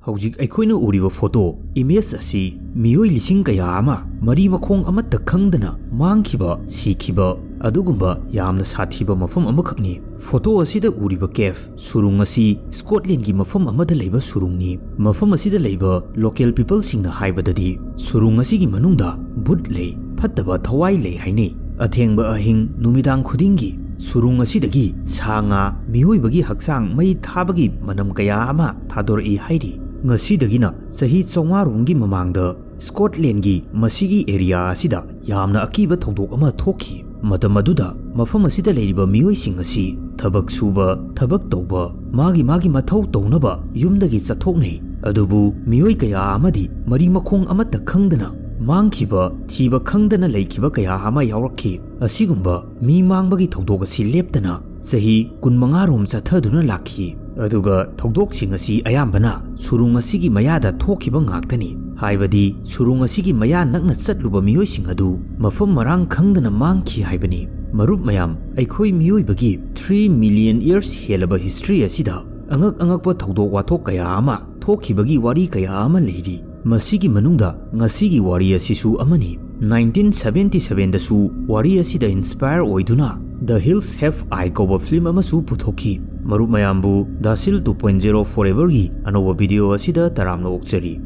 ꯍꯧꯖꯤꯛ ꯑꯩꯈꯣꯏꯅ ꯎꯔꯤꯕ ꯐꯣꯇꯣ ꯏꯃꯦꯖ ꯑꯁꯤ ꯃꯤꯑꯣꯏ ꯂꯤꯁꯤꯡ ꯀꯌꯥ ꯑꯃ ꯃꯔꯤ ꯃꯈꯣꯡ ꯑꯃꯠꯇ ꯈꯪꯗꯅ ꯃꯥꯡꯈꯤꯕ ꯁꯤꯈꯤꯕ ꯑꯗꯨꯒꯨꯝꯕ ꯌꯥꯝꯅ ꯁꯥꯊꯤꯕ ꯃꯐꯝ ꯑꯃꯈꯛꯅꯤ꯫ ꯐꯣꯇꯣ ꯑꯁꯤꯗ ꯎꯔꯤꯕ ꯀꯦꯐ ꯁꯨꯔꯨꯡ ꯑꯁꯤ ꯁ꯭ꯀꯣꯠꯂꯦꯟꯒꯤ ꯃꯐꯝ ꯑꯃꯗ ꯂꯩꯕ ꯁꯨꯔꯨꯡꯅꯤ꯫ ꯃꯐꯝ ꯑꯁꯤꯗ ꯂꯩꯕ ꯂꯣꯀꯦꯜ ꯄꯤꯄꯜꯁꯤꯡꯅ ꯍꯥꯏꯕꯗꯗꯤ ꯁꯨꯔꯨꯡ ꯑꯁꯤꯒꯤ ꯃꯅꯨꯡꯗ ꯚꯨꯠ ꯂꯩ, ꯐꯠꯇꯕ ꯊꯋꯥꯏ ꯂꯩ ꯍꯥꯏꯅꯩ꯫ ꯑꯊꯦꯡꯕ ꯑꯍꯤꯡ ꯅꯨꯃꯤꯗꯥꯡ ꯈꯨꯗꯤꯡꯒꯤ ꯁꯨꯔꯨꯡ ꯑꯁꯤꯗꯒꯤ ꯁꯥ ꯉꯥ ꯃꯤꯑꯣꯏꯕꯒꯤ ꯍꯛꯆꯥꯡ ꯃꯩ ꯊꯥꯕꯒꯤ ꯃꯅꯝ ꯀꯌꯥ ꯑꯃ ꯊꯥꯗꯣꯔꯛꯏ ꯍꯥꯏꯔꯤ꯫ ꯉꯁꯤꯗꯒꯤꯅ ꯆꯍꯤ 900ꯔꯣꯝꯒꯤ ꯃꯃꯥꯡꯗ ꯁ꯭ꯀꯣꯠꯂꯦꯟꯒꯤ ꯃꯁꯤꯒꯤ ꯑꯦꯔꯤꯌꯥ ꯑꯁꯤꯗ ꯌꯥꯝꯅ ꯑꯀꯤꯕ ꯊꯧꯗꯣꯛ ꯑꯃ ꯊꯣꯛꯈꯤ꯫ ꯃꯇꯝ ꯑꯗꯨꯗ ꯃꯐꯝ ꯑꯁꯤꯗ ꯂꯩꯔꯤꯕ ꯃꯤꯑꯣꯏꯁꯤꯡ ꯑꯁꯤ ꯊꯕꯛ ꯁꯨꯕ, ꯊꯕꯛ ꯇꯧꯕ, ꯃꯥꯒꯤ ꯃꯊꯧ ꯇꯧꯅꯕ ꯌꯨꯝꯗꯒꯤ ꯆꯠꯊꯣꯛꯅꯩ꯫ ꯑꯗꯨꯕꯨ ꯃꯤꯑꯣꯏ ꯀꯌꯥ ꯑꯃꯗꯤ ꯃꯔꯤ ꯃꯈꯣꯡ ꯑꯃꯠꯇ ꯈꯪꯗꯅ ꯃꯥꯡꯈꯤꯕ, ꯊꯤꯕ ꯈꯪꯗꯅ ꯂꯩꯈꯤꯕ ꯀꯌꯥ ꯑꯃ ꯌꯥꯎꯔꯛꯈꯤ꯫ ꯑꯁꯤꯒꯨꯝꯕ ꯃꯤ ꯃꯥꯡꯕꯒꯤ ꯊꯧꯗꯣꯛ ꯑꯁꯤ ꯂꯦꯞꯇꯅ ꯆꯍꯤ 15ꯔꯣꯝ ꯆꯠꯊꯗꯨꯅ ꯂꯥꯛꯈꯤ꯫ ꯑꯗꯨꯒ ꯊꯧꯗꯣꯛꯁꯤꯡ ꯑꯁꯤ ꯑꯌꯥꯝꯕꯅ ꯁꯨꯔꯨꯡ ꯑꯁꯤꯒꯤ ꯃꯌꯥꯗ ꯊꯣꯛꯈꯤꯕ ꯉꯥꯛꯇꯅꯤ꯫ ꯍꯥꯏꯕꯗꯤ ꯁꯨꯔꯨꯡ ꯑꯁꯤꯒꯤ ꯃꯌꯥ ꯅꯛꯅ ꯆꯠꯂꯨꯕ ꯃꯤꯑꯣꯏꯁꯤꯡ ꯑꯗꯨ ꯃꯐꯝ ꯃꯔꯥꯡ ꯈꯪꯗꯅ ꯃꯥꯡꯈꯤ ꯍꯥꯏꯕꯅꯤ꯫ ꯃꯔꯨꯞ ꯃꯌꯥꯝ, ꯑꯩꯈꯣꯏ ꯃꯤꯑꯣꯏꯕꯒꯤ 3 ꯃꯤꯂꯤꯌꯟ ꯏꯌꯔꯁ ꯍꯦꯜꯂꯕ ꯍꯤꯁꯇ꯭ꯔꯤ ꯑꯁꯤꯗ ꯑꯉꯛꯄ ꯊꯧꯗꯣꯛ ꯋꯥꯊꯣꯛ ꯀꯌꯥ ꯑꯃ ꯊꯣꯛꯈꯤꯕꯒꯤ ꯋꯥꯔꯤ ꯀꯌꯥ ꯑꯃ ꯂꯩꯔꯤ꯫ ꯃꯁꯤꯒꯤ ꯃꯅꯨꯡꯗ ꯉꯁꯤꯒꯤ ꯋꯥꯔꯤ ꯑꯁꯤꯁꯨ ꯑꯃꯅꯤ꯫ 1977ꯗꯁꯨ ꯋꯥꯔꯤ ꯑꯁꯤꯗ ꯏꯟꯁꯄꯥꯌꯔ ꯑꯣꯏꯗꯨꯅ ꯗ ꯍꯤꯜꯁ ꯍꯦꯚ ꯑꯥꯏ ꯀꯧꯕ ꯐꯤꯜꯝ ꯑꯃꯁꯨ ꯄꯨꯊꯣꯛꯈꯤ꯫ ꯃꯔꯨꯞ ꯃꯌꯥꯝꯕꯨ ꯗ ꯁꯤꯜ 2.0 ꯐꯣꯔꯑꯦꯚꯔꯒꯤ ꯑꯅꯧꯕ ꯚꯤꯗꯤꯑꯣ ꯑꯁꯤꯗ ꯇꯔꯥꯝꯅ ꯑꯣꯛꯆꯔꯤ꯫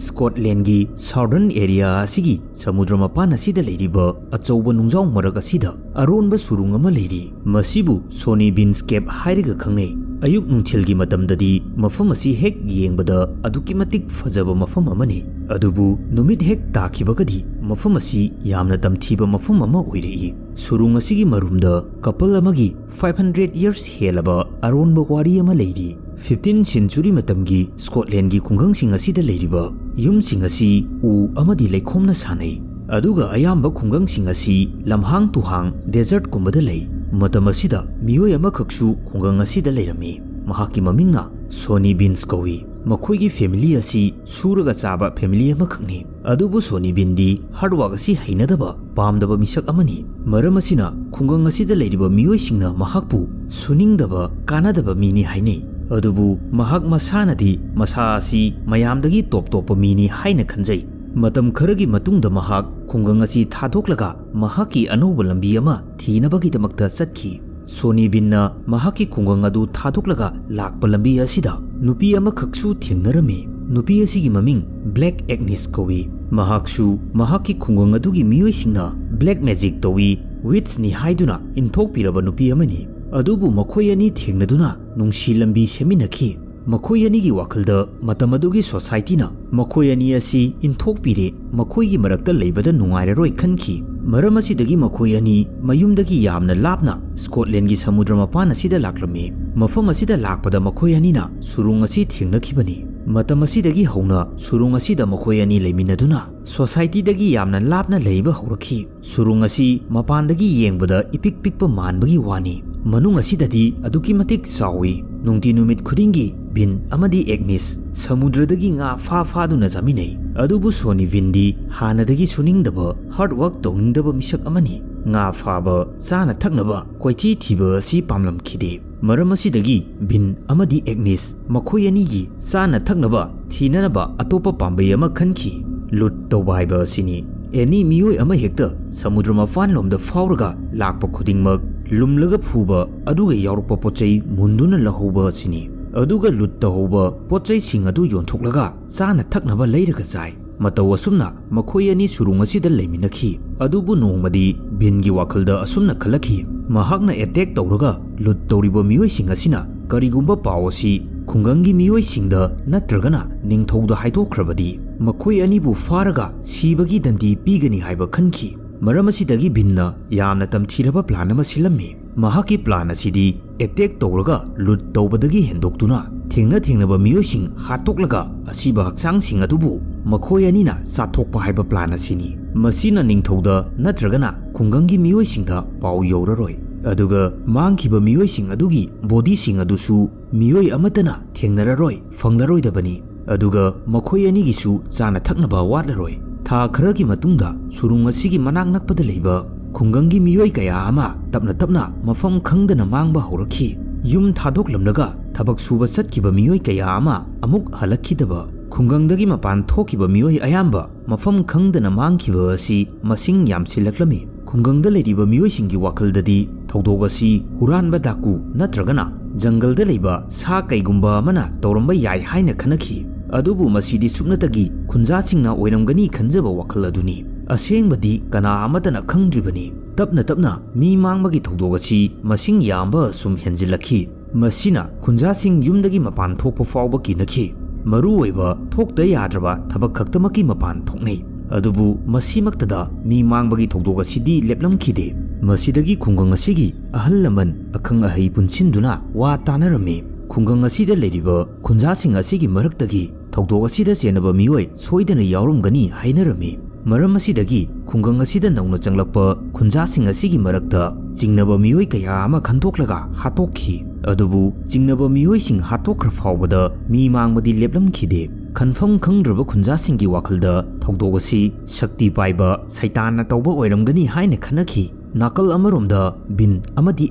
ꯁ꯭ꯀꯣꯠꯂꯦꯟꯒꯤ ꯁꯥꯎꯗꯔꯟ ꯑꯦꯔꯤꯌꯥ ꯑꯁꯤꯒꯤ ꯁꯃꯨꯗ꯭ꯔ ꯃꯄꯥꯟ ꯑꯁꯤꯗ ꯂꯩꯔꯤꯕ ꯑꯆꯧꯕ ꯅꯨꯡꯖꯥꯎ ꯃꯔꯛ ꯑꯁꯤꯗ ꯑꯔꯣꯟꯕ ꯁꯨꯔꯨꯡ ꯑꯃ ꯂꯩꯔꯤ꯫ ꯃꯁꯤꯕꯨ ꯁꯣꯅꯤ ꯕꯤꯟꯁ ꯀꯦꯞ ꯍꯥꯏꯔꯒ ꯈꯪꯅꯩ꯫ ꯑꯌꯨꯛ ꯅꯨꯡꯊꯤꯜꯒꯤ ꯃꯇꯝꯗꯗꯤ ꯃꯐꯝ ꯑꯁꯤ ꯍꯦꯛ ꯌꯦꯡꯕꯗ ꯑꯗꯨꯛꯀꯤ ꯃꯇꯤꯛ ꯐꯖꯕ ꯃꯐꯝ ꯑꯃꯅꯤ꯫ ꯑꯗꯨꯕꯨ ꯅꯨꯃꯤꯠ ꯍꯦꯛ ꯇꯥꯈꯤꯕꯒꯗꯤ ꯃꯐꯝ ꯑꯁꯤ ꯌꯥꯝꯅ ꯇꯝꯊꯤꯕ ꯃꯐꯝ ꯑꯃ ꯑꯣꯏꯔꯛꯏ꯫ ꯁꯨꯔꯨꯡ ꯑꯁꯤꯒꯤ ꯃꯔꯨꯝꯗ ꯀꯄꯜ ꯑꯃꯒꯤ 500 ꯏꯌꯔꯁ ꯍꯦꯜꯂꯕ ꯑꯔꯣꯟꯕ ꯋꯥꯔꯤ ꯑꯃ ꯂꯩꯔꯤ꯫ 15th ꯁꯦꯟꯆꯨꯔꯤ ꯃꯇꯝꯒꯤ ꯁ꯭ꯀꯣꯠꯂꯦꯟꯒꯤ ꯈꯨꯡꯒꯪꯁꯤꯡ ꯑꯁꯤꯗ ꯂꯩꯔꯤꯕ ꯌꯨꯝꯁꯤꯡ ꯑꯁꯤ ꯎ ꯑꯃꯗꯤ ꯂꯩꯈꯣꯝꯅ ꯁꯥꯅꯩ꯫ ꯑꯗꯨꯒ ꯑꯌꯥꯝꯕ ꯈꯨꯡꯒꯪꯁꯤꯡ ꯑꯁꯤ ꯂꯝꯍꯥꯡ ꯇꯨꯍꯥꯡ ꯗꯦꯖꯔꯠꯀꯨꯝꯕꯗ ꯂꯩ꯫ ꯃꯇꯝ ꯑꯁꯤꯗ ꯃꯤꯑꯣꯏ ꯑꯃꯈꯛꯁꯨ ꯈꯨꯡꯒꯪ ꯑꯁꯤꯗ ꯂꯩꯔꯝꯃꯤ꯫ ꯃꯍꯥꯛꯀꯤ ꯃꯃꯤꯡꯅ ꯁꯣꯅꯤ ꯕꯤꯟꯁ ꯀꯧꯏ꯫ ꯃꯈꯣꯏꯒꯤ ꯐꯦꯃꯤꯂꯤ ꯑꯁꯤ ꯁꯨꯔꯒ ꯆꯥꯕ ꯐꯦꯃꯤꯂꯤ ꯑꯃꯈꯛꯅꯤ꯫ ꯑꯗꯨꯕꯨ ꯁꯣꯅꯤ ꯕꯤꯟꯗꯤ ꯍꯥꯔꯗꯋꯥꯔꯛ ꯑꯁꯤ ꯍꯩꯅꯗꯕ, ꯄꯥꯝꯗꯕ ꯃꯤꯁꯛ ꯑꯃꯅꯤ꯫ ꯃꯔꯝ ꯑꯁꯤꯅ ꯈꯨꯡꯒꯪ ꯑꯁꯤꯗ ꯂꯩꯔꯤꯕ ꯃꯤꯑꯣꯏꯁꯤꯡꯅ ꯃꯍꯥꯛꯄꯨ ꯁꯨꯅꯤꯡꯗꯕ, ꯀꯥꯟꯅꯗꯕ ꯃꯤꯅꯤ ꯍꯥꯏꯅꯩ꯫ ꯑꯗꯨꯕꯨ ꯃꯍꯥꯛ ꯃꯁꯥꯅꯗꯤ ꯃꯁꯥ ꯑꯁꯤ ꯃꯌꯥꯝꯗꯒꯤ ꯇꯣꯞ ꯇꯣꯞꯄ ꯃꯤꯅꯤ ꯍꯥꯏꯅ ꯈꯟꯖꯩ꯫ ꯃꯇꯝ ꯈꯔꯒꯤ ꯃꯇꯨꯡꯗ ꯃꯍꯥꯛ ꯈꯨꯡꯒꯪ ꯑꯁꯤ ꯊꯥꯗꯣꯛꯂꯒ ꯃꯍꯥꯛꯀꯤ ꯑꯅꯧꯕ ꯂꯝꯕꯤ ꯑꯃ ꯊꯤꯅꯕꯒꯤꯗꯃꯛꯇ ꯆꯠꯈꯤ꯫ ꯁꯣꯅꯤ ꯕꯤꯟꯅ ꯃꯍꯥꯛꯀꯤ ꯈꯨꯡꯒꯪ ꯑꯗꯨ ꯊꯥꯗꯣꯛꯂꯒ ꯂꯥꯛꯄ ꯂꯝꯕꯤ ꯑꯁꯤꯗ ꯅꯨꯄꯤ ꯑꯃꯈꯛꯁꯨ ꯊꯦꯡꯅꯔꯝꯃꯤ꯫ ꯅꯨꯄꯤ ꯑꯁꯤꯒꯤ ꯃꯃꯤꯡ ꯕ꯭ꯂꯦꯛ ꯑꯦꯒꯅꯤꯁ ꯀꯧꯏ꯫ ꯃꯍꯥꯛꯁꯨ ꯃꯍꯥꯛꯀꯤ ꯈꯨꯡꯒꯪ ꯑꯗꯨꯒꯤ ꯃꯤꯑꯣꯏꯁꯤꯡꯅ ꯕ꯭ꯂꯦꯛ ꯃꯦꯖꯤꯛ ꯇꯧꯏ, ꯋꯤꯠꯆꯅꯤ ꯍꯥꯏꯗꯨꯅ ꯏꯟꯊꯣꯛꯄꯤꯔꯕ ꯅꯨꯄꯤ ꯑꯃꯅꯤ꯫ ꯑꯗꯨꯕꯨ ꯃꯈꯣꯏ ꯑꯅꯤ ꯊꯦꯡꯅꯗꯨꯅ ꯅꯨꯡꯁꯤ ꯂꯝꯕꯤ ꯁꯦꯝꯃꯤꯟꯅꯈꯤ꯫ ꯃꯈꯣꯏ ꯑꯅꯤꯒꯤ ꯋꯥꯈꯜꯗ ꯃꯇꯝ ꯑꯗꯨꯒꯤ ꯁꯣꯁꯥꯏꯇꯤꯅ ꯃꯈꯣꯏ ꯑꯅꯤ ꯑꯁꯤ ꯏꯟꯊꯣꯛꯄꯤꯔꯦ, ꯃꯈꯣꯏꯒꯤ ꯃꯔꯛꯇ ꯂꯩꯕꯗ ꯅꯨꯡꯉꯥꯏꯔꯔꯣꯏ ꯈꯟꯈꯤ꯫ ꯃꯔꯝ ꯑꯁꯤꯗꯒꯤ ꯃꯈꯣꯏ ꯑꯅꯤ ꯃꯌꯨꯝꯗꯒꯤ ꯌꯥꯝꯅ ꯂꯥꯞꯅ ꯁ꯭ꯀꯣꯠꯂꯦꯟꯒꯤ ꯁꯃꯨꯗ꯭ꯔ ꯃꯄꯥꯟ ꯑꯁꯤꯗ ꯂꯥꯛꯂꯝꯃꯤ꯫ ꯃꯐꯝ ꯑꯁꯤꯗ ꯂꯥꯛꯄꯗ ꯃꯈꯣꯏ ꯑꯅꯤꯅ ꯁꯨꯔꯨꯡ ꯑꯁꯤ ꯊꯦꯡꯅꯈꯤꯕꯅꯤ꯫ ꯃꯇꯝ ꯑꯁꯤꯗꯒꯤ ꯍꯧꯅ ꯁꯨꯔꯨꯡ ꯑꯁꯤꯗ ꯃꯈꯣꯏ ꯑꯅꯤ ꯂꯩꯃꯤꯟꯅꯗꯨꯅ ꯁꯣꯁꯥꯏꯇꯤꯗꯒꯤ ꯌꯥꯝꯅ ꯂꯥꯞꯅ ꯂꯩꯕ ꯍꯧꯔꯛꯈꯤ꯫ ꯁꯨꯔꯨꯡ ꯑꯁꯤ ꯃꯄꯥꯟꯗꯒꯤ ꯌꯦꯡꯕꯗ ꯏꯄꯤꯛ ꯄꯤꯛꯄ ꯃꯥꯟꯕꯒꯤ ꯋꯥꯅꯤ, ꯃꯅꯨꯡ ꯑꯁꯤꯗꯗꯤ ꯑꯗꯨꯛꯀꯤ ꯃꯇꯤꯛ ꯆꯥꯎꯏ꯫ ꯅꯨꯡꯇꯤ ꯅꯨꯃꯤꯠ ꯈꯨꯗꯤꯡꯒꯤ ꯕꯤꯟ ꯑꯃꯗꯤ ꯑꯦꯒꯅꯤꯁ ꯁꯃꯨꯗ꯭ꯔꯗꯒꯤ ꯉꯥ ꯐꯥꯗꯨꯅ ꯆꯥꯃꯤꯟꯅꯩ꯫ ꯑꯗꯨꯕꯨ ꯁꯣꯅꯤ ꯕꯤꯟꯗꯤ ꯍꯥꯟꯅꯗꯒꯤ ꯁꯨꯅꯤꯡꯗꯕ, ꯍꯥꯔꯗꯋꯥꯔꯛ ꯇꯧꯅꯤꯡꯗꯕ ꯃꯤꯁꯛ ꯑꯃꯅꯤ꯫ ꯉꯥ ꯐꯥꯕ, ꯆꯥꯅ ꯊꯛꯅꯕ ꯀꯣꯏꯊꯤ ꯊꯤꯕ ꯑꯁꯤ ꯄꯥꯝꯂꯝꯈꯤꯗꯦ꯫ ꯃꯔꯝ ꯑꯁꯤꯗꯒꯤ ꯕꯤꯟ ꯑꯃꯗꯤ ꯑꯦꯒꯅꯤꯁ ꯃꯈꯣꯏ ꯑꯅꯤꯒꯤ ꯆꯥꯅ ꯊꯛꯅꯕ ꯊꯤꯅꯅꯕ ꯑꯇꯣꯞꯄ ꯄꯥꯝꯕꯩ ꯑꯃ ꯈꯟꯈꯤ: ꯂꯨꯠ ꯇꯧꯕ ꯍꯥꯏꯕ ꯑꯁꯤꯅꯤ꯫ ꯑꯦꯅꯤ ꯃꯤꯑꯣꯏ ꯑꯃ ꯍꯦꯛꯇ ꯁꯃꯨꯗ꯭ꯔ ꯃꯄꯥꯟꯂꯣꯝꯗ ꯐꯥꯎꯔꯒ ꯂꯥꯛꯄ ꯈꯨꯗꯤꯡꯃꯛ ꯂꯨꯝꯂꯒ ꯐꯨꯕ, ꯑꯗꯨꯒ ꯌꯥꯎꯔꯛꯄ ꯄꯣꯠꯆꯩ ꯃꯨꯟꯗꯨꯅ ꯂꯧꯍꯧꯕ ꯑꯁꯤꯅꯤ꯫ ꯑꯗꯨꯒ ꯂꯨꯠ ꯇꯧꯍꯧꯕ ꯄꯣꯠꯆꯩꯁꯤꯡ ꯑꯗꯨ ꯌꯣꯟꯊꯣꯛꯂꯒ ꯆꯥꯅ ꯊꯛꯅꯕ ꯂꯩꯔꯒ ꯆꯥꯏ꯫ ꯃꯇꯧ ꯑꯁꯨꯝꯅ ꯃꯈꯣꯏ ꯑꯅꯤ ꯁꯨꯔꯨꯡ ꯑꯁꯤꯗ ꯂꯩꯃꯤꯟꯅꯈꯤ꯫ ꯑꯗꯨꯕꯨ ꯅꯣꯡꯃꯗꯤ ꯕꯤꯟꯒꯤ ꯋꯥꯈꯜꯗ ꯑꯁꯨꯝꯅ ꯈꯜꯂꯛꯈꯤ: ꯃꯍꯥꯛꯅ ꯑꯦꯇꯦꯛ ꯇꯧꯔꯒ ꯂꯨꯠ ꯇꯧꯔꯤꯕ ꯃꯤꯑꯣꯏꯁꯤꯡ ꯑꯁꯤꯅ ꯀꯔꯤꯒꯨꯝꯕ ꯄꯥꯎ ꯑꯁꯤ ꯈꯨꯡꯒꯪꯒꯤ ꯃꯤꯑꯣꯏꯁꯤꯡꯗ ꯅꯠꯇ꯭ꯔꯒꯅ ꯅꯤꯡꯊꯧꯗ ꯍꯥꯏꯗꯣꯛꯈ꯭ꯔꯕꯗꯤ ꯃꯈꯣꯏ ꯑꯅꯤꯕꯨ ꯐꯥꯔꯒ ꯁꯤꯕꯒꯤ ꯗꯟꯗꯤ ꯄꯤꯒꯅꯤ ꯍꯥꯏꯕ ꯈꯟꯈꯤ꯫ ꯃꯔꯝ ꯑꯁꯤꯗꯒꯤ ꯕꯤꯟꯅ ꯌꯥꯝꯅ ꯇꯝꯊꯤꯔꯕ ꯄ꯭ꯂꯥꯟ ꯑꯃ ꯁꯤꯜꯂꯝꯃꯤ꯫ ꯃꯍꯥꯛꯀꯤ ꯄ꯭ꯂꯥꯟ ꯑꯁꯤꯗꯤ ꯑꯦꯇꯦꯛ ꯇꯧꯔꯒ ꯂꯨꯠ ꯇꯧꯕꯗꯒꯤ ꯍꯦꯟꯗꯣꯛꯇꯨꯅ ꯊꯦꯡꯅꯕ ꯃꯤꯑꯣꯏꯁꯤꯡ ꯍꯥꯠꯇꯣꯛꯂꯒ ꯑꯁꯤꯕ ꯍꯛꯆꯥꯡꯁꯤꯡ ꯑꯗꯨꯕꯨ ꯃꯈꯣꯏ ꯑꯅꯤꯅ ꯆꯥꯊꯣꯛꯄ ꯍꯥꯏꯕ ꯄ꯭ꯂꯥꯟ ꯑꯁꯤꯅꯤ꯫ ꯃꯁꯤꯅ ꯅꯤꯡꯊꯧꯗ ꯅꯠꯇ꯭ꯔꯒꯅ ꯈꯨꯡꯒꯪꯒꯤ ꯃꯤꯑꯣꯏꯁꯤꯡꯗ ꯄꯥꯎ ꯌꯧꯔꯔꯣꯏ꯫ ꯑꯗꯨꯒ ꯃꯥꯡꯈꯤꯕ ꯃꯤꯑꯣꯏꯁꯤꯡ ꯑꯗꯨꯒꯤ ꯕꯣꯗꯤꯁꯤꯡ ꯑꯗꯨꯁꯨ ꯃꯤꯑꯣꯏ ꯑꯃꯠꯇꯅ ꯊꯦꯡꯅꯔꯔꯣꯏ, ꯐꯪꯂꯔꯣꯏꯗꯕꯅꯤ꯫ ꯑꯗꯨꯒ ꯃꯈꯣꯏ ꯑꯅꯤꯒꯤꯁꯨ ꯆꯥꯅ ꯊꯛꯅꯕ ꯋꯥꯠꯂꯔꯣꯏ꯫ ꯊꯥ ꯈꯔꯒꯤ ꯃꯇꯨꯡꯗ ꯁꯨꯔꯨꯡ ꯑꯁꯤꯒꯤ ꯃꯅꯥꯛ ꯅꯛꯄꯗ ꯂꯩꯕ ꯈꯨꯡꯒꯪꯒꯤ ꯃꯤꯑꯣꯏ ꯀꯌꯥ ꯑꯃ ꯇꯞꯅ ꯇꯞꯅ ꯃꯐꯝ ꯈꯪꯗꯅ ꯃꯥꯡꯕ ꯍꯧꯔꯛꯈꯤ꯫ ꯌꯨꯝ ꯊꯥꯗꯣꯛꯂꯝꯂꯒ ꯊꯕꯛ ꯁꯨꯕ ꯆꯠꯈꯤꯕ ꯃꯤꯑꯣꯏ ꯀꯌꯥ ꯑꯃ ꯑꯃꯨꯛ ꯍꯜꯂꯛꯈꯤꯗꯕ, ꯈꯨꯡꯒꯪꯗꯒꯤ ꯃꯄꯥꯟ ꯊꯣꯛꯈꯤꯕ ꯃꯤꯑꯣꯏ ꯑꯌꯥꯝꯕ ꯃꯐꯝ ꯈꯪꯗꯅ ꯃꯥꯡꯈꯤꯕ ꯑꯁꯤ ꯃꯁꯤꯡ ꯌꯥꯝꯁꯤꯜꯂꯛꯂꯝꯃꯤ꯫ ꯈꯨꯡꯒꯪꯗ ꯂꯩꯔꯤꯕ ꯃꯤꯑꯣꯏꯁꯤꯡꯒꯤ ꯋꯥꯈꯜꯗꯗꯤ ꯊꯧꯗꯣꯛ ꯑꯁꯤ ꯍꯨꯔꯥꯟꯕ ꯗꯥꯀꯨ ꯅꯠꯇ꯭ꯔꯒꯅ ꯖꯪꯒꯜꯗ ꯂꯩꯕ ꯁꯥ ꯀꯩꯒꯨꯝꯕ ꯑꯃꯅ ꯇꯧꯔꯝꯕ ꯌꯥꯏ ꯍꯥꯏꯅ ꯈꯟꯅꯈꯤ꯫ ꯑꯗꯨꯕꯨ ꯃꯁꯤꯗꯤ ꯁꯨꯞꯅꯇꯒꯤ ꯈꯨꯟꯖꯥꯁꯤꯡꯅ ꯑꯣꯏꯔꯝꯒꯅꯤ ꯈꯟꯖꯕ ꯋꯥꯈꯜ ꯑꯗꯨꯅꯤ꯫ ꯑꯁꯦꯡꯕꯗꯤ ꯀꯅꯥ ꯑꯃꯠꯇꯅ ꯈꯪꯗ꯭ꯔꯤꯕꯅꯤ꯫ ꯇꯞꯅ ꯇꯞꯅ ꯃꯤ ꯃꯥꯡꯕꯒꯤ ꯊꯧꯗꯣꯛ ꯑꯁꯤ ꯃꯁꯤꯡ ꯌꯥꯝꯕ ꯁꯨꯝ ꯍꯦꯟꯖꯤꯜꯂꯛꯈꯤ꯫ ꯃꯁꯤꯅ ꯈꯨꯟꯖꯥꯁꯤꯡ ꯌꯨꯝꯗꯒꯤ ꯃꯄꯥꯟ ꯊꯣꯛꯄ ꯐꯥꯎꯕ ꯀꯤꯅꯈꯤ꯫ ꯃꯔꯨꯑꯣꯏꯕ ꯊꯣꯛꯇ ꯌꯥꯗ꯭ꯔꯕ ꯊꯕꯛ ꯈꯛꯇꯃꯛꯀꯤ ꯃꯄꯥꯟ ꯊꯣꯛꯅꯩ꯫ ꯑꯗꯨꯕꯨ ꯃꯁꯤꯃꯛꯇꯗ ꯃꯤ ꯃꯥꯡꯕꯒꯤ ꯊꯧꯗꯣꯛ ꯑꯁꯤꯗꯤ ꯂꯦꯞꯂꯝꯈꯤꯗꯦ꯫ ꯃꯁꯤꯗꯒꯤ ꯈꯨꯡꯒꯪ ꯑꯁꯤꯒꯤ ꯑꯍꯜ ꯂꯃꯟ ꯑꯈꯪ ꯑꯍꯩ ꯄꯨꯟꯁꯤꯟꯗꯨꯅ ꯋꯥ తాꯅꯔꯝꯃꯤ꯫ ꯈꯨꯡꯒꯪ ꯑꯁꯤꯗ ꯂꯩꯔꯤꯕ ꯈꯨꯟꯖꯥꯁꯤꯡ ꯑꯁꯤꯒꯤ ꯃꯔꯛꯇꯒꯤ ꯊꯧꯗꯣꯛ ꯑꯁꯤꯗ ꯆꯦꯟꯅꯕ ꯃꯤꯑꯣꯏ ꯁꯣꯏꯗꯅ ꯌꯥꯎꯔꯝꯒꯅꯤ ꯍꯥꯏꯅꯔꯝꯃꯤ꯫ ꯃꯔꯝ ꯑꯁꯤꯗꯒꯤ ꯈꯨꯡꯒꯪ ꯑꯁꯤꯗ ꯅꯧꯅ ꯆꯪꯂꯛꯄ ꯈꯨꯟꯖꯥꯁꯤꯡ ꯑꯁꯤꯒꯤ ꯃꯔꯛꯇ ꯆꯤꯡꯅꯕ ꯃꯤꯑꯣꯏ ꯀꯌꯥ ꯑꯃ ꯈꯟꯗꯣꯛꯂꯒ ꯍꯥꯠꯇꯣꯛꯈꯤ꯫ ꯑꯗꯨꯕꯨ ꯆꯤꯡꯅꯕ ꯃꯤꯑꯣꯏꯁꯤꯡ ꯍꯥꯠꯇꯣꯛꯈ꯭ꯔ ꯐꯥꯎꯕꯗ ꯃꯤ ꯃꯥꯡꯕꯗꯤ ꯂꯦꯞꯂꯝꯈꯤꯗꯦ꯫ ꯈꯟꯐꯝ ꯈꯪꯗ꯭ꯔꯕ ꯈꯨꯟꯖꯥꯁꯤꯡꯒꯤ ꯋꯥꯈꯜꯗ ꯊꯧꯗꯣꯛ ꯑꯁꯤ ꯁꯛꯇꯤ ꯄꯥꯏꯕ ꯁꯩꯇꯥꯟꯅ ꯇꯧꯕ ꯑꯣꯏꯔꯝꯒꯅꯤ ꯍꯥꯏꯅ ꯈꯟꯅꯈꯤ꯫ ꯅꯥꯀꯜ ꯑꯃꯔꯣꯝꯗ ꯕꯤꯟ ꯑꯃꯗꯤ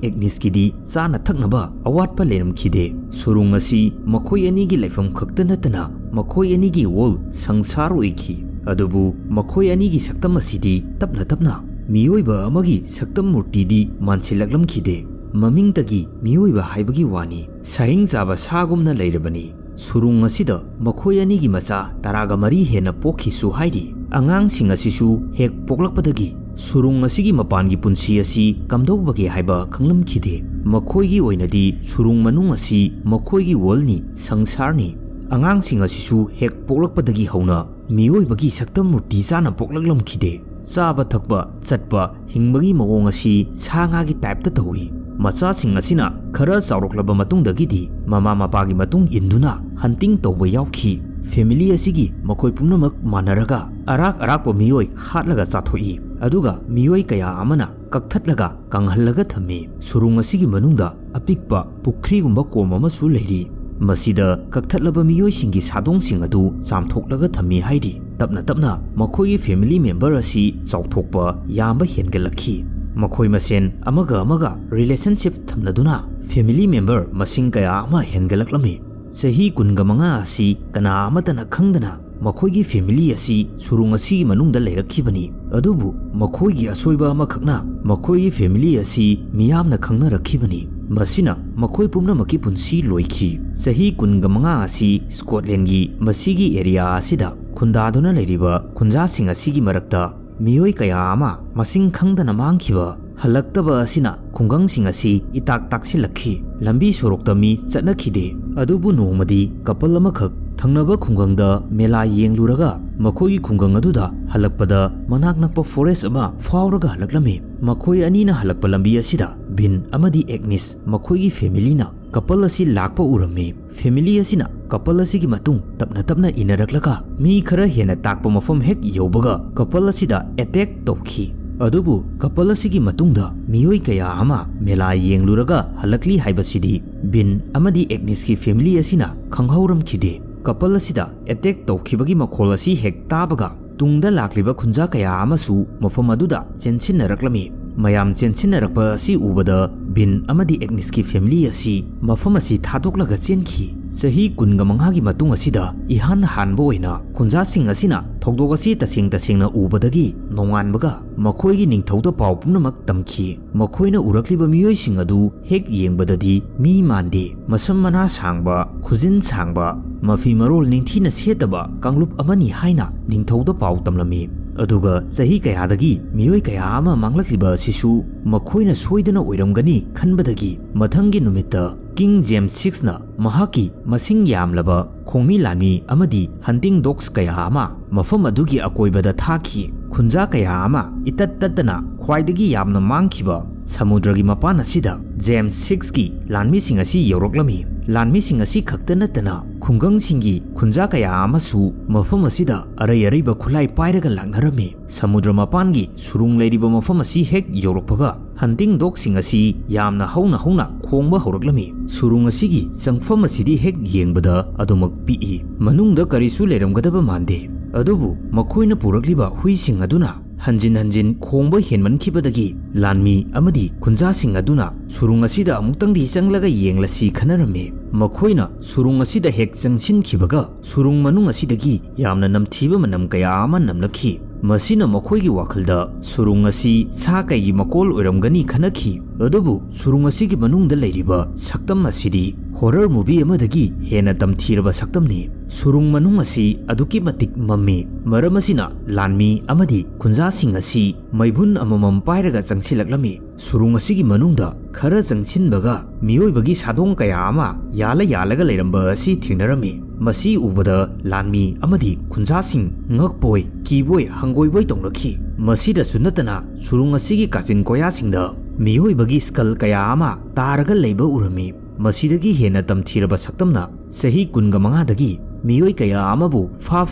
ꯑꯦꯒꯅꯤꯁꯀꯤꯗꯤ ꯆꯥꯅ ꯊꯛꯅꯕ ꯑꯋꯥꯠꯄ ꯂꯩꯔꯝꯈꯤꯗꯦ꯫ ꯁꯨꯔꯨꯡ ꯑꯁꯤ ꯃꯈꯣꯏ ꯑꯅꯤꯒꯤ ꯂꯩꯐꯝ ꯈꯛꯇ ꯅꯠꯇꯅ ꯃꯈꯣꯏ ꯑꯅꯤꯒꯤ ꯋꯥꯔꯜ ꯁꯪꯁꯥꯔ ꯑꯣꯏꯈꯤ꯫ ꯑꯗꯨꯕꯨ ꯃꯈꯣꯏ ꯑꯅꯤꯒꯤ ꯁꯛꯇꯝ ꯑꯁꯤꯗꯤ ꯇꯞꯅ ꯇꯞꯅ ꯃꯤꯑꯣꯏꯕ ꯑꯃꯒꯤ ꯁꯛꯇꯝ ꯃꯨꯔꯇꯤꯗꯤ ꯃꯥꯟꯁꯤꯜꯂꯛꯂꯝꯈꯤꯗꯦ꯫ ꯃꯃꯤꯡꯇꯒꯤ ꯃꯤꯑꯣꯏꯕ ꯍꯥꯏꯕꯒꯤ ꯋꯥꯅꯤ, ꯁꯥꯍꯤꯡ ꯆꯥꯕ ꯁꯥꯒꯨꯝꯅ ꯂꯩꯔꯕꯅꯤ꯫ ꯁꯨꯔꯨꯡ ꯑꯁꯤꯗ ꯃꯈꯣꯏ ꯑꯅꯤꯒꯤ ꯃꯆꯥ 12 ꯍꯦꯟꯅ ꯄꯣꯛꯈꯤꯁꯨ ꯍꯥꯏꯔꯤ꯫ ꯑꯉꯥꯡꯁꯤꯡ ꯑꯁꯤꯁꯨ ꯍꯦꯛ ꯄꯣꯛꯂꯛꯄꯗꯒꯤ ꯁꯨꯔꯨꯡ ꯑꯁꯤꯒꯤ ꯃꯄꯥꯟꯒꯤ ꯄꯨꯟꯁꯤ ꯑꯁꯤ ꯀꯝꯗꯧꯕꯒꯦ ꯍꯥꯏꯕ ꯈꯪꯂꯝꯈꯤꯗꯦ꯫ ꯃꯈꯣꯏꯒꯤ ꯑꯣꯏꯅꯗꯤ ꯁꯨꯔꯨꯡ ꯃꯅꯨꯡ ꯑꯁꯤ ꯃꯈꯣꯏꯒꯤ ꯋꯥꯔꯜꯅꯤ, ꯁꯪꯁꯥꯔꯅꯤ꯫ ꯑꯉꯥꯡꯁꯤꯡ ꯑꯁꯤꯁꯨ ꯍꯦꯛ ꯄꯣꯛꯂꯛꯄꯗꯒꯤ ꯍꯧꯅ ꯃꯤꯑꯣꯏꯕꯒꯤ ꯁꯛꯇꯝ ꯃꯨꯔꯇꯤ ꯆꯥꯅ ꯄꯣꯛꯂꯛꯂꯝꯈꯤꯗꯦ꯫ ꯆꯥꯕ ꯊꯛꯄ, ꯆꯠꯄ, ꯍꯤꯡꯕꯒꯤ ꯃꯑꯣꯡ ꯑꯁꯤ ꯁꯥ ꯉꯥꯒꯤ ꯇꯥꯏꯞꯇ ꯇꯧꯏ꯫ ꯃꯆꯥꯁꯤꯡ ꯑꯁꯤꯅ ꯈꯔ ꯆꯥꯎꯔꯛꯂꯕ ꯃꯇꯨꯡꯗꯒꯤꯗꯤ ꯃꯃꯥ ꯃꯄꯥꯒꯤ ꯃꯇꯨꯡ ꯏꯟꯗꯨꯅ ꯍꯟꯇꯤꯡ ꯇꯧꯕ ꯌꯥꯎꯈꯤ꯫ ꯐꯦꯃꯤꯂꯤ ꯑꯁꯤꯒꯤ ꯃꯈꯣꯏ ꯄꯨꯝꯅꯃꯛ ꯃꯥꯟꯅꯔꯒ ꯑꯔꯥꯛ ꯑꯔꯥꯛꯄ ꯃꯤꯑꯣꯏ ꯍꯥꯠꯂꯒ ꯆꯥꯊꯣꯛꯏ꯫ ꯑꯗꯨꯒ ꯃꯤꯑꯣꯏ ꯀꯌꯥ ꯑꯃꯅ ꯀꯛꯊꯠꯂꯒ ꯀꯪꯍꯜꯂꯒ ꯊꯝꯃꯤ꯫ ꯁꯨꯔꯨꯡ ꯑꯁꯤꯒꯤ ꯃꯅꯨꯡꯗ ꯑꯄꯤꯛꯄ ꯄꯨꯈ꯭ꯔꯤꯒꯨꯝꯕ ꯀꯣꯝ ꯑꯃꯁꯨ ꯂꯩꯔꯤ꯫ ꯃꯁꯤꯗ ꯀꯛꯊꯠꯂꯕ ꯃꯤꯑꯣꯏꯁꯤꯡꯒꯤ ꯁꯥꯗꯣꯡꯁꯤꯡ ꯑꯗꯨ ꯆꯥꯝꯊꯣꯛꯂꯒ ꯊꯝꯃꯤ ꯍꯥꯏꯔꯤ꯫ ꯇꯞꯅ ꯇꯞꯅ ꯃꯈꯣꯏꯒꯤ ꯐꯦꯃꯤꯂꯤ ꯃꯦꯝꯕꯔ ꯑꯁꯤ ꯆꯥꯎꯊꯣꯛꯄ, ꯌꯥꯝꯕ ꯍꯦꯟꯒꯠꯂꯛꯈꯤ꯫ ꯃꯈꯣꯏ ꯃꯁꯦꯟ ꯑꯃꯒ ꯑꯃꯒ ꯔꯤꯂꯦꯁꯟꯁꯤꯞ ꯊꯝꯅꯗꯨꯅ ꯐꯦꯃꯤꯂꯤ ꯃꯦꯝꯕꯔ ꯃꯁꯤꯡ ꯀꯌꯥ ꯑꯃ ꯍꯦꯟꯒꯠꯂꯛꯂꯝꯃꯤ꯫ ꯆꯍꯤ 15 ꯑꯁꯤ ꯀꯅꯥ ꯑꯃꯠꯇꯅ ꯈꯪꯗꯅ ꯃꯈꯣꯏꯒꯤ ꯐꯦꯃꯤꯂꯤ ꯑꯁꯤ ꯁꯨꯔꯨꯡ ꯑꯁꯤꯒꯤ ꯃꯅꯨꯡꯗ ꯂꯩꯔꯛꯈꯤꯕꯅꯤ꯫ ꯑꯗꯨꯕꯨ ꯃꯈꯣꯏꯒꯤ ꯑꯁꯣꯏꯕ ꯑꯃꯈꯛꯅ ꯃꯈꯣꯏꯒꯤ ꯐꯦꯃꯤꯂꯤ ꯑꯁꯤ ꯃꯤꯌꯥꯝꯅ ꯈꯪꯅꯔꯛꯈꯤꯕꯅꯤ꯫ ꯃꯁꯤꯅ ꯃꯈꯣꯏ ꯄꯨꯝꯅꯃꯛꯀꯤ ꯄꯨꯟꯁꯤ ꯂꯣꯏꯈꯤ꯫ ꯆꯍꯤ 15 ꯑꯁꯤ ꯁ꯭ꯀꯣꯠꯂꯦꯟꯒꯤ ꯃꯁꯤꯒꯤ ꯑꯦꯔꯤꯌꯥ ꯑꯁꯤꯗ ꯈꯨꯟꯗꯥꯗꯨꯅ ꯂꯩꯔꯤꯕ ꯈꯨꯟꯖꯥꯁꯤꯡ ꯑꯁꯤꯒꯤ ꯃꯔꯛꯇ ꯃꯤꯑꯣꯏ ꯀꯌꯥ ꯑꯃ ꯃꯁꯤꯡ ꯈꯪꯗꯅ ꯃꯥꯡꯈꯤꯕ, ꯍꯜꯂꯛꯇꯕ ꯑꯁꯤꯅ ꯈꯨꯡꯒꯪꯁꯤꯡ ꯑꯁꯤ ꯏꯇꯥꯛ ꯇꯥꯛꯁꯤꯜꯂꯛꯈꯤ꯫ ꯂꯝꯕꯤ ꯁꯣꯔꯣꯛꯇ ꯃꯤ ꯆꯠꯅꯈꯤꯗꯦ꯫ ꯑꯗꯨꯕꯨ ꯅꯣꯡꯃꯗꯤ ꯀꯄꯜ ꯑꯃꯈꯛ ꯊꯪꯅꯕ ꯈꯨꯡꯒꯪꯗ ꯃꯦꯂꯥ ꯌꯦꯡꯂꯨꯔꯒ ꯃꯈꯣꯏꯒꯤ ꯈꯨꯡꯒꯪ ꯑꯗꯨꯗ ꯍꯜꯂꯛꯄꯗ ꯃꯅꯥꯛ ꯅꯛꯄ ꯐꯣꯔꯦꯁ ꯑꯃ ꯐꯥꯎꯔꯒ ꯍꯜꯂꯛꯂꯝꯃꯤ꯫ ꯃꯈꯣꯏ ꯑꯅꯤꯅ ꯍꯜꯂꯛꯄ ꯂꯝꯕꯤ ꯑꯁꯤꯗ ꯕꯤꯟ ꯑꯃꯗꯤ ꯑꯦꯒꯅꯤꯁ ꯃꯈꯣꯏꯒꯤ ꯐꯦꯃꯤꯂꯤꯅ ꯀꯄꯜ ꯑꯁꯤ ꯂꯥꯛꯄ ꯎꯔꯝꯃꯤ꯫ ꯐꯦꯃꯤꯂꯤ ꯑꯁꯤꯅ ꯀꯄꯜ ꯑꯁꯤꯒꯤ ꯃꯇꯨꯡ ꯇꯞꯅ ꯇꯞꯅ ꯏꯟꯅꯔꯛꯂꯒ ꯃꯤ ꯈꯔ ꯍꯦꯟꯅ ꯇꯥꯛꯄ ꯃꯐꯝ ꯍꯦꯛ ꯌꯧꯕꯒ ꯀꯄꯜ ꯑꯁꯤꯗ ꯑꯦꯇꯦꯛ ꯇꯧꯈꯤ꯫ ꯑꯗꯨꯕꯨ ꯀꯄꯜ ꯑꯁꯤꯒꯤ ꯃꯇꯨꯡꯗ ꯃꯤꯑꯣꯏ ꯀꯌꯥ ꯑꯃ ꯃꯦꯂꯥ ꯌꯦꯡꯂꯨꯔꯒ ꯍꯜꯂꯛꯂꯤ ꯍꯥꯏꯕꯁꯤꯗꯤ ꯕꯤꯟ ꯑꯃꯗꯤ ꯑꯦꯒꯅꯤꯁꯀꯤ ꯐꯦꯃꯤꯂꯤ ꯑꯁꯤꯅ ꯈꯪꯍꯧꯔꯝꯈꯤꯗꯦ꯫ ꯀꯄꯜ ꯑꯁꯤꯗ ꯑꯦꯇꯦꯛ ꯇꯧꯈꯤꯕꯒꯤ ꯃꯈꯣꯜ ꯑꯁꯤ ꯍꯦꯛ ꯇꯥꯕꯒ ꯇꯨꯡꯗ ꯂꯥꯛꯂꯤꯕ ꯈꯨꯟꯖꯥ ꯀꯌꯥ ꯑꯃꯁꯨ ꯃꯐꯝ ꯑꯗꯨꯗ ꯆꯦꯟꯁꯤꯟꯅꯔꯛꯂꯝꯃꯤ꯫ ꯃꯌꯥꯝ ꯆꯦꯟꯁꯤꯟꯅꯔꯛꯄ ꯑꯁꯤ ꯎꯕꯗ ꯕꯤꯟ ꯑꯃꯗꯤ ꯑꯦꯒꯅꯤꯁꯀꯤ ꯐꯦꯃꯤꯂꯤ ꯑꯁꯤ ꯃꯐꯝ ꯑꯁꯤ ꯊꯥꯗꯣꯛꯂꯒ ꯆꯦꯟꯈꯤ꯫ ꯆꯍꯤ 15ꯒꯤ ꯃꯇꯨꯡ ꯑꯁꯤꯗ ꯏꯍꯥꯟ ꯍꯥꯟꯕ ꯑꯣꯏꯅ ꯈꯨꯟꯖꯥꯁꯤꯡ ꯑꯁꯤꯅ ꯊꯧꯗꯣꯛ ꯑꯁꯤ ꯇꯁꯦꯡꯅ ꯎꯕꯗꯒꯤ ꯅꯣꯡꯉꯥꯟꯕꯒ ꯃꯈꯣꯏꯒꯤ ꯅꯤꯡꯊꯧꯗ ꯄꯥꯎ ꯄꯨꯝꯅꯃꯛ ꯇꯝꯈꯤ꯫ ꯃꯈꯣꯏꯅ ꯎꯔꯛꯂꯤꯕ ꯃꯤꯑꯣꯏꯁꯤꯡ ꯑꯗꯨ ꯍꯦꯛ ꯌꯦꯡꯕꯗꯗꯤ ꯃꯤ ꯃꯥꯟꯗꯦ꯫ ꯃꯁꯝ ꯃꯅꯥ ꯁꯥꯡꯕ, ꯈꯨꯖꯤꯟ ꯁꯥꯡꯕ, ꯃꯐꯤ ꯃꯔꯣꯜ ꯅꯤꯡꯊꯤꯅ ꯁꯦꯠꯇꯕ ꯀꯥꯡꯂꯨꯞ ꯑꯃꯅꯤ ꯍꯥꯏꯅ ꯅꯤꯡꯊꯧꯗ ꯄꯥꯎ ꯇꯝꯂꯝꯃꯤ꯫ ꯑꯗꯨꯒ ꯆꯍꯤ ꯀꯌꯥꯗꯒꯤ ꯃꯤꯑꯣꯏ ꯀꯌా ꯑꯃ ꯃꯥꯡꯂꯛꯂꯤꯕ ꯑꯁꯤꯁꯨ ꯃꯈꯣꯏꯅ ꯁꯣꯏꯗꯅ ꯑꯣꯏꯔꯝꯒꯅꯤ ꯈꯟꯕꯗꯒꯤ ꯃꯊꯪꯒꯤ ꯅꯨꯃꯤꯠꯇ ꯀꯤꯡ ꯖꯦꯝꯁ VI ꯃꯍꯥꯛꯀꯤ ꯃꯁꯤꯡ ꯌꯥꯝꯂꯕ ꯈꯣꯡꯃꯤ ꯂꯥꯟꯃꯤ ꯑꯃꯗꯤ ꯍꯟꯇꯤꯡ ꯗꯣꯒꯁ ꯀꯌꯥ ꯑꯃ ꯃꯐꯝ ꯑꯗꯨꯒꯤ ꯑꯀꯣꯏꯕꯗ ꯊꯥꯈꯤ꯫ ꯈꯨꯟꯖꯥ ꯀꯌా ꯑꯃ ꯏꯇꯠ ꯇꯠꯇꯅ ꯈ꯭ꯋꯥꯏꯗꯒꯤ ꯌꯥꯝꯅ ꯃꯥꯡꯈꯤꯕ ꯁꯃꯨꯗ꯭ꯔꯒꯤ ꯃꯄꯥꯟ ꯑꯁꯤꯗ ꯖꯦꯝꯁ VIꯒꯤ ꯂꯥꯟꯃꯤꯁꯤꯡ ꯑꯁꯤ ꯌꯧꯔꯛꯂꯝꯃꯤ꯫ ꯂꯥꯟꯃꯤꯁꯤꯡ ꯑꯁꯤ ꯈꯛꯇ ꯅꯠꯇꯅ ꯈꯨꯡꯒꯪꯁꯤꯡꯒꯤ ꯈꯨꯟꯖꯥ ꯀꯌా ꯑꯃꯁꯨ ꯃꯐꯝ ꯑꯁꯤꯗ ꯑꯔꯩ ꯑꯔꯩꯕ ꯈꯨꯠꯂꯥꯏ ꯄꯥꯏꯔꯒ ꯂꯥꯛꯅꯔꯝꯃꯤ꯫ ꯁꯃꯨꯗ꯭ꯔ ꯃꯄꯥꯟꯒꯤ ꯁꯨꯔꯨꯡ ꯂꯩꯔꯤꯕ ꯃꯐꯝ ꯑꯁꯤ ꯍꯦꯛ ꯌꯧꯔꯛꯄꯒ ꯍꯟꯇꯤꯡ ꯗꯣꯒꯁꯤꯡ ꯑꯁꯤ ꯌꯥꯝꯅ ꯍꯧꯅ ꯈꯣꯡꯕ ꯍꯧꯔꯛꯂꯝꯃꯤ꯫ ꯁꯨꯔꯨꯡ ꯑꯁꯤꯒꯤ ꯆꯪꯐꯝ ꯑꯁꯤꯗꯤ ꯍꯦꯛ ꯌꯦꯡꯕꯗ ꯑꯗꯨꯃꯛ ꯄꯤꯛꯏ, ꯃꯅꯨꯡꯗ ꯀꯔꯤꯁꯨ ꯂꯩꯔꯝꯒꯗꯕ ꯃꯥꯟꯗꯦ꯫ ꯑꯗꯨꯕꯨ ꯃꯈꯣꯏꯅ ꯄꯨꯔꯛꯂꯤꯕ ꯍꯨꯏꯁꯤꯡ ꯑꯗꯨꯅ hanjin hanjin khongba henmankhibadagi lanmi amadi khunjasing aduna surung asida amuktangdi changlaga yenglasi khanarame makhoina surung asida hek changsinkibaga surung manung asidagi yamna namthiba manam kaya ama namlakhi masina makhoigi wakhalda surung asi sa kaigi makol oiramgani khanakhi adubu surung asigi manungda leiriba saktam asidi horror movie amadagi hena tamthiraba saktamni surung manung asi aduki matik mammi maram asina lanmi amadi khunjasing asi maibun amamam pairaga changsilaklami surung asigi manungda khara changsinbaga miyoibagi sadong kaya ama yalaga leiramba asi thingnarami masi ubada lanmi amadi khunjasing ngakpoi kiboi hangoiboi tongrakhi masida sunatana surung asigi kachin koyasingda miyoibagi skull kaya ama taraga leiba urami masidagi hena tamthiraba saktamna sahi kunga mangadagi miyoi kaya amabu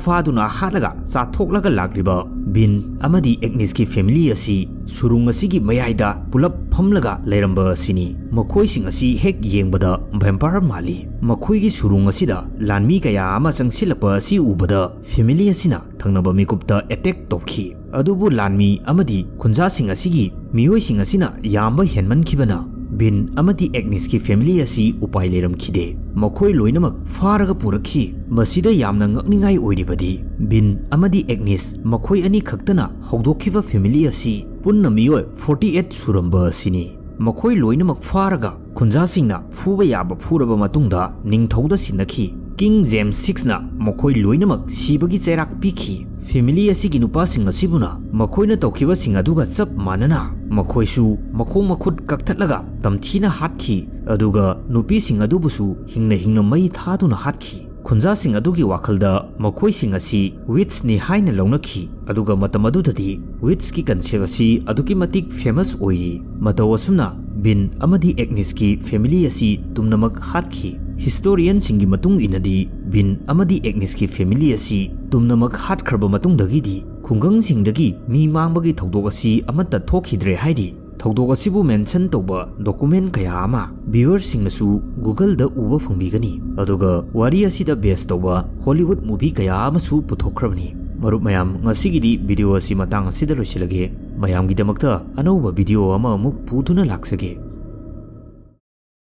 faduna halaga chathoklaga lakriba bin amadi Agnes ki family asi surung asigi mayaida pulap phamlaga leiramba asini makhoi sing asi hek yengbada vampire mali makhoi gi surung asida lanmi kaya ama changsilakpa asi ubada family asina thangnaba mikupta attack tokhi adubu lanmi amadi khunja sing asigi miyoi sing asina yamba henmankhibana bin amadi Agnes ki family asi upai leram khide makhoi loinamak faraga purakhi masida yamna ngakningai oiribadi bin amadi Agnes makhoi ani khaktana hogdokhiba family asi punna miyoi 48 suramba asini makhoi loinamak faraga khunja singna fuba yaba furaba matungda ningthauda sinakhi King James 6 na makhoi loinamak sibagi chairak pikhi family asigi nupa sing asibuna makhoina tokhiba sing aduga chap manana makhoisu makhong makhut kakthatlaga tamthina hatkhi aduga nupi sing adubusu hingna mai thaduna hatkhi khunja sing adugi wakhalda makhoi sing asi wits ni haina launakhi aduga matamadudadi wits ki concept asi aduki matik famous oiri matawasumna bin amadi Agnes ki family asi tumnamak hatkhi historian singi matung inadi bin amadi Agnes ki family asi tumnamak hatkraba matungdagidi khungang singdagi mi mangbagi thodok asi amata thokhidre hairi thodok asibu mention toba document kaya ama viewer singnasu Google da uba phongbigani aduga wari asida base toba Hollywood movie kaya amasu puthokrabani marup mayam ngasigidi video asi matang asida losilage mayam gidamakta anauba video ama amuk puduna laksage